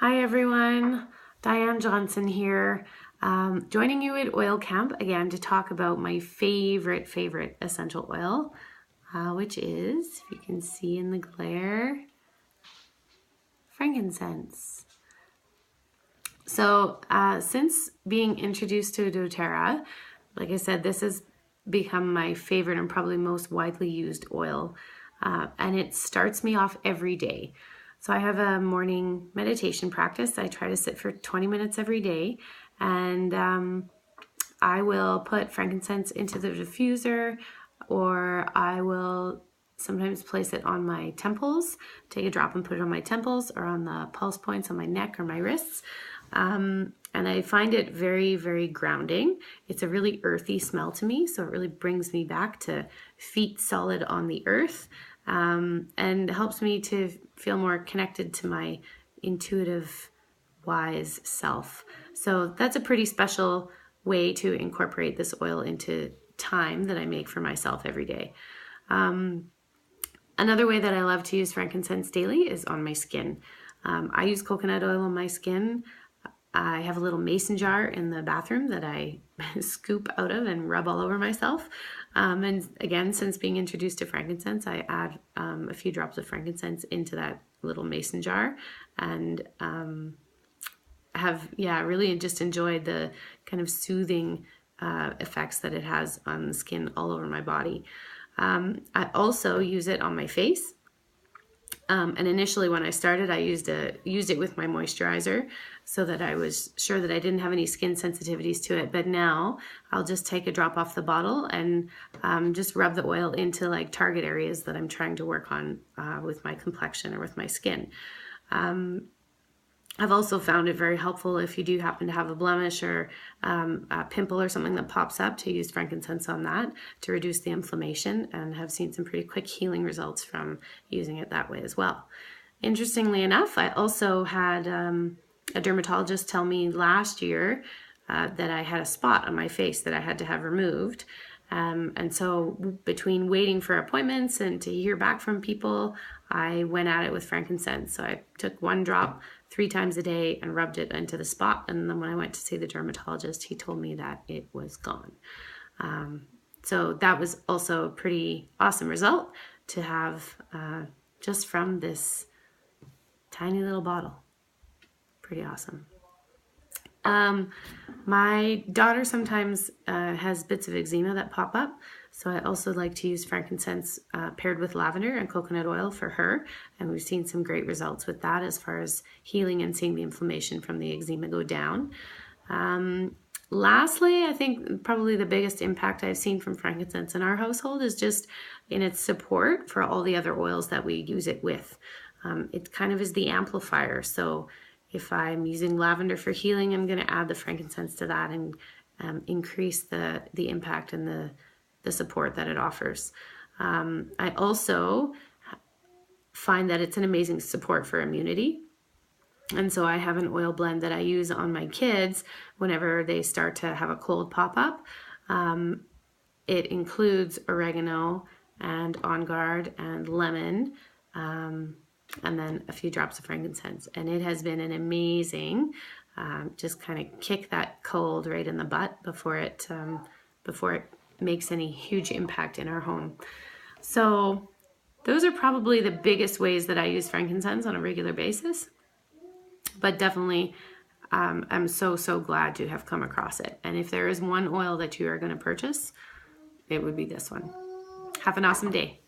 Hi everyone, Diane Johnson here, joining you at Oil Camp again to talk about my favorite essential oil, which is, if you can see in the glare, frankincense. So since being introduced to doTERRA, like I said, this has become my favorite and probably most widely used oil, and it starts me off every day. So I have a morning meditation practice. I try to sit for 20 minutes every day, and I will put frankincense into the diffuser, or I will sometimes place it on my temples, take a drop and put it on my temples or on the pulse points on my neck or my wrists. And I find it very, very grounding. It's a really earthy smell to me, so it really brings me back to feet solid on the earth, and helps me to feel more connected to my intuitive, wise self. So that's a pretty special way to incorporate this oil into time that I make for myself every day. Another way that I love to use frankincense daily is on my skin. I use coconut oil on my skin. I have a little mason jar in the bathroom that I scoop out of and rub all over myself. And again, since being introduced to frankincense, I add a few drops of frankincense into that little mason jar, and have really just enjoyed the kind of soothing effects that it has on the skin all over my body. I also use it on my face. And initially when I started, I used it with my moisturizer so that I was sure that I didn't have any skin sensitivities to it. But now I'll just take a drop off the bottle and just rub the oil into like target areas that I'm trying to work on with my complexion or with my skin. I've also found it very helpful if you do happen to have a blemish or a pimple or something that pops up, to use frankincense on that to reduce the inflammation, and have seen some pretty quick healing results from using it that way as well. Interestingly enough, I also had a dermatologist tell me last year that I had a spot on my face that I had to have removed. And so between waiting for appointments and to hear back from people, I went at it with frankincense. So I took one drop 3 times a day and rubbed it into the spot. And then when I went to see the dermatologist, he told me that it was gone. So that was also a pretty awesome result to have just from this tiny little bottle. Pretty awesome. My daughter sometimes has bits of eczema that pop up, so I also like to use frankincense paired with lavender and coconut oil for her, and we've seen some great results with that as far as healing and seeing the inflammation from the eczema go down. Lastly, I think probably the biggest impact I've seen from frankincense in our household is just in its support for all the other oils that we use it with. It kind of is the amplifier, so if I'm using lavender for healing, I'm going to add the frankincense to that and increase the impact and the support that it offers. I also find that it's an amazing support for immunity. And so I have an oil blend that I use on my kids whenever they start to have a cold pop up. It includes oregano and On Guard and lemon, and then a few drops of frankincense. And it has been an amazing, just kind of kick that cold right in the butt before it makes any huge impact in our home. So those are probably the biggest ways that I use frankincense on a regular basis. But definitely, I'm so glad to have come across it. And if there is one oil that you are going to purchase, it would be this one. Have an awesome day.